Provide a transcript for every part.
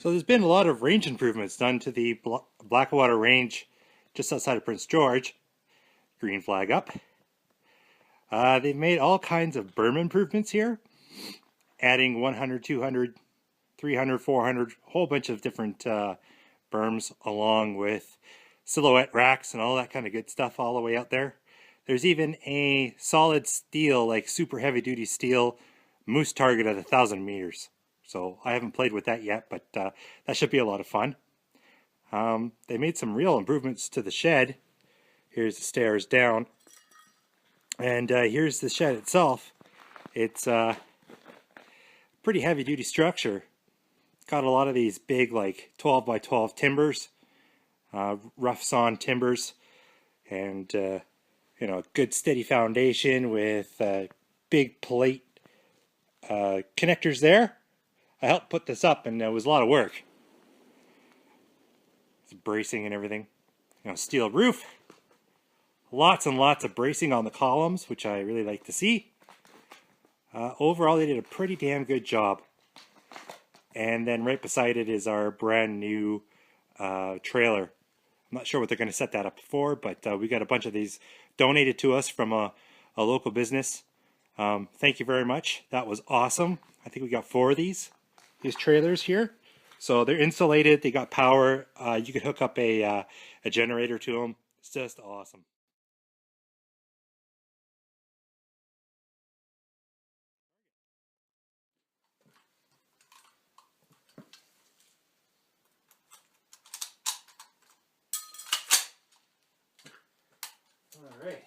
So there's been a lot of range improvements done to the Blackwater range just outside of Prince George. Green flag up. They've made all kinds of berm improvements here, adding 100, 200, 300, 400, a whole bunch of different berms along with silhouette racks and all that kind of good stuff all the way out there. There's even a solid steel, like super heavy duty steel moose target at 1,000 meters. So I haven't played with that yet, but that should be a lot of fun. They made some real improvements to the shed. Here's the stairs down. And here's the shed itself. It's a pretty heavy duty structure. Got a lot of these big like 12 by 12 timbers, rough sawn timbers, and you know, good steady foundation with big plate connectors there. I helped put this up, and it was a lot of work. It's bracing and everything. You know, steel roof. Lots and lots of bracing on the columns, which I really like to see. Overall, they did a pretty damn good job. And then right beside it is our brand new trailer. I'm not sure what they're going to set that up for, but we got a bunch of these donated to us from a local business. Thank you very much. That was awesome. I think we got 4 of these trailers here. So they're insulated. They got power. You could hook up a generator to them. It's just awesome. All right.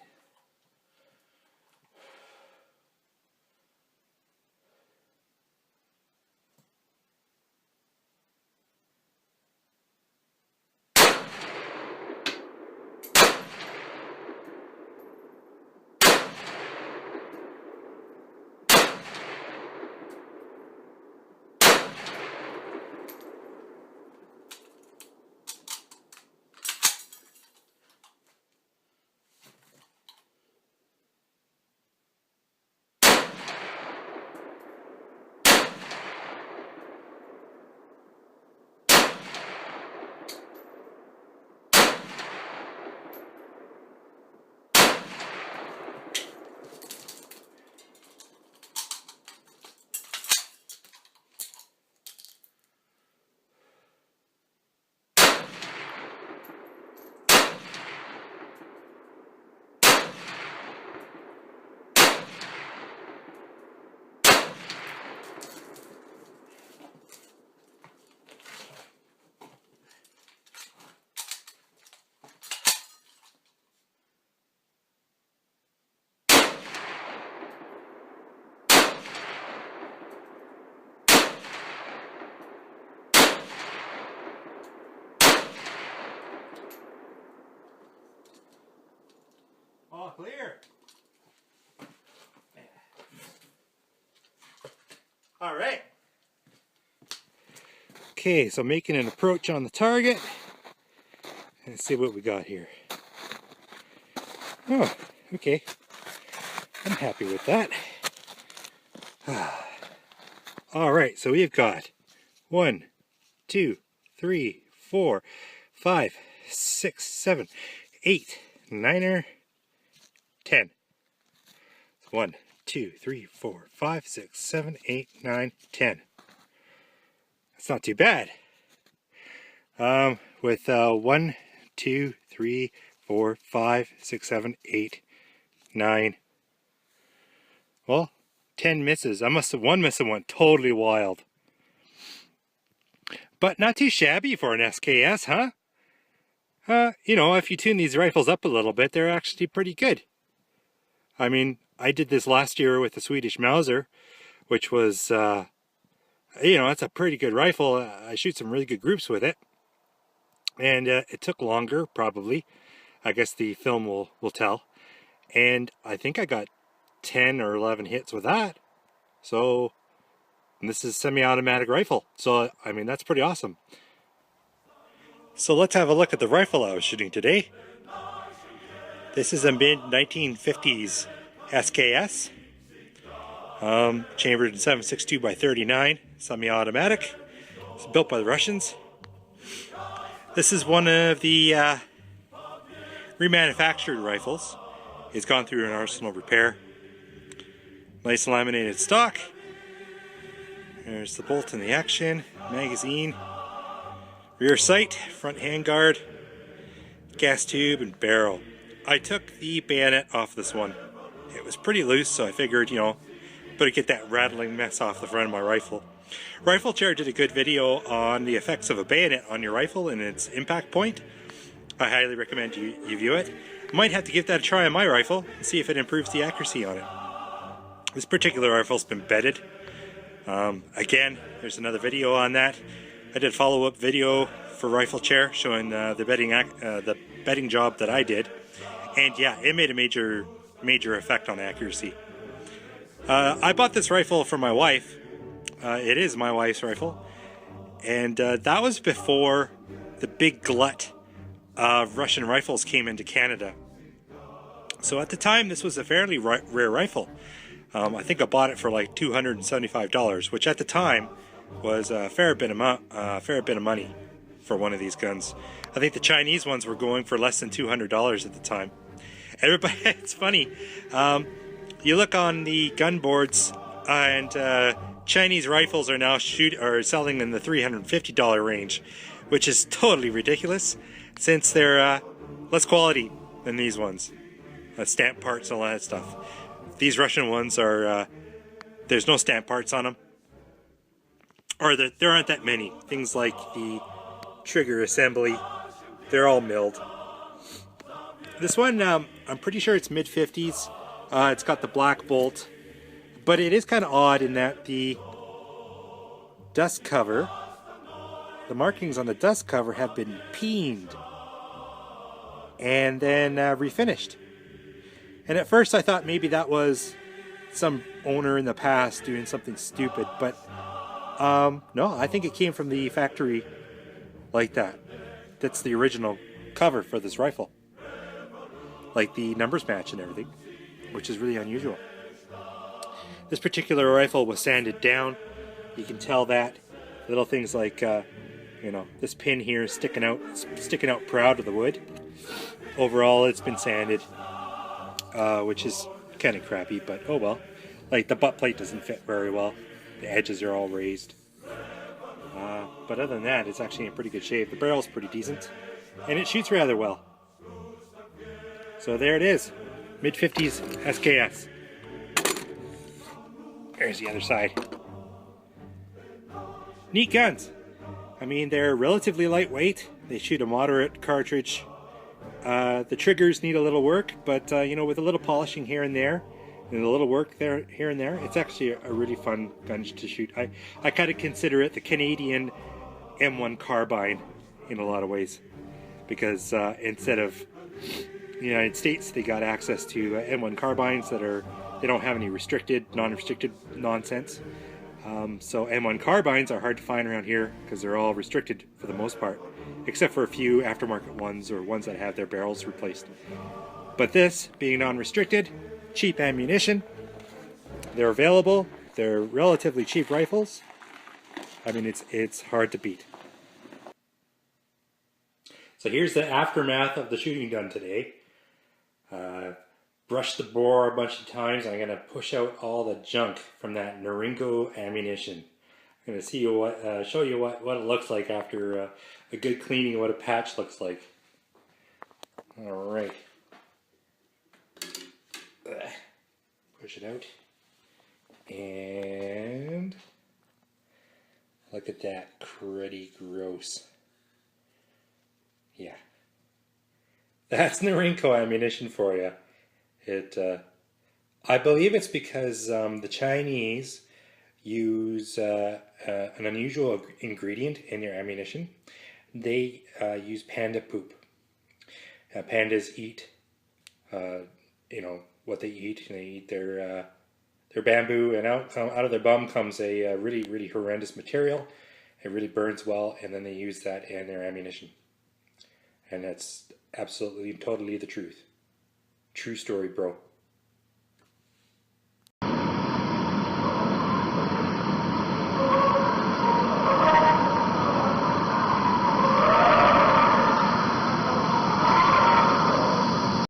All clear. All right. Okay, so making an approach on the target. Let's see what we got here. Oh, okay. I'm happy with that. All right, so we've got 1, 2, 3, 4, 5, 6, 7, 8, 9, 10. 1, 2, 3, 4, 5, 6, 7, 8, 9, 10. That's not too bad. With 1, 2, 3, 4, 5, 6, 7, 8, 9. Well, 10 misses. One miss and went totally wild. But not too shabby for an SKS, huh? You know, if you tune these rifles up a little bit, they're actually pretty good. I mean, I did this last year with the Swedish Mauser, which was, you know, it's a pretty good rifle. I shoot some really good groups with it. And it took longer, probably. I guess the film will tell. And I think I got 10 or 11 hits with that. So, and this is a semi-automatic rifle. So, I mean, that's pretty awesome. So let's have a look at the rifle I was shooting today. This is a mid-1950s SKS. Chambered in 7.62 by 39, semi-automatic. It's built by the Russians. This is one of the remanufactured rifles. It's gone through an arsenal repair. Nice laminated stock. There's the bolt and the action, magazine, rear sight, front handguard, gas tube, and barrel. I took the bayonet off this one. It was pretty loose, so I figured, you know, better get that rattling mess off the front of my rifle. Riflechairs did a good video on the effects of a bayonet on your rifle and its impact point. I highly recommend you view it. Might have to give that a try on my rifle and see if it improves the accuracy on it. This particular rifle's been bedded. Again, there's another video on that. I did a follow-up video for Riflechair showing the bedding job that I did, and yeah, it made a major effect on accuracy. I bought this rifle for my wife. It is my wife's rifle, and that was before the big glut of Russian rifles came into Canada. So at the time, this was a fairly rare rifle. I think I bought it for like $275, which at the time was a fair bit of money for one of these guns. I think the Chinese ones were going for less than $200 at the time. Everybody, it's funny. You look on the gun boards, and Chinese rifles are now selling in the $350 range, which is totally ridiculous, since they're less quality than these ones, stamp parts and all that stuff. These Russian ones are, there's no stamp parts on them. Or there aren't that many. Things like the trigger assembly, they're all milled. This one, I'm pretty sure it's mid-50s. It's got the black bolt. But it is kind of odd in that the dust cover, the markings on the dust cover have been peened and then refinished. And at first I thought maybe that was some owner in the past doing something stupid, but no, I think it came from the factory like that. That's the original cover for this rifle. Like the numbers match and everything, which is really unusual. This particular rifle was sanded down. You can tell that. Little things like, you know, this pin here is sticking out proud of the wood. Overall, it's been sanded. Which is kind of crappy, but oh well. Like the butt plate doesn't fit very well. The edges are all raised. But other than that, it's actually in pretty good shape. The barrel's pretty decent, and it shoots rather well. So there it is, mid-50s SKS. There's the other side. Neat guns. I mean, they're relatively lightweight. They shoot a moderate cartridge. The triggers need a little work, but you know, with a little polishing here and there, and a little work here and there, it's actually a really fun gun to shoot. I kind of consider it the Canadian M1 carbine in a lot of ways, because instead of the United States, they got access to M1 carbines they don't have any non-restricted nonsense. So M1 carbines are hard to find around here because they're all restricted for the most part, except for a few aftermarket ones or ones that have their barrels replaced. But this, being non-restricted, cheap ammunition, they're available, they're relatively cheap rifles. I mean, it's hard to beat. So here's the aftermath of the shooting done today. Brushed the bore a bunch of times. I'm going to push out all the junk from that Norinco ammunition. I'm going to show you what it looks like after a good cleaning, what a patch looks like. Alright. Push it out. And look at that, pretty gross. Yeah. That's Norinco ammunition for you. I believe it's because the Chinese use an unusual ingredient in their ammunition. They use panda poop. Pandas eat, you know, what they eat. They eat their bamboo, and out of their bum comes a really, really horrendous material. It really burns well, and then they use that in their ammunition. And that's absolutely, totally the truth. True story, bro.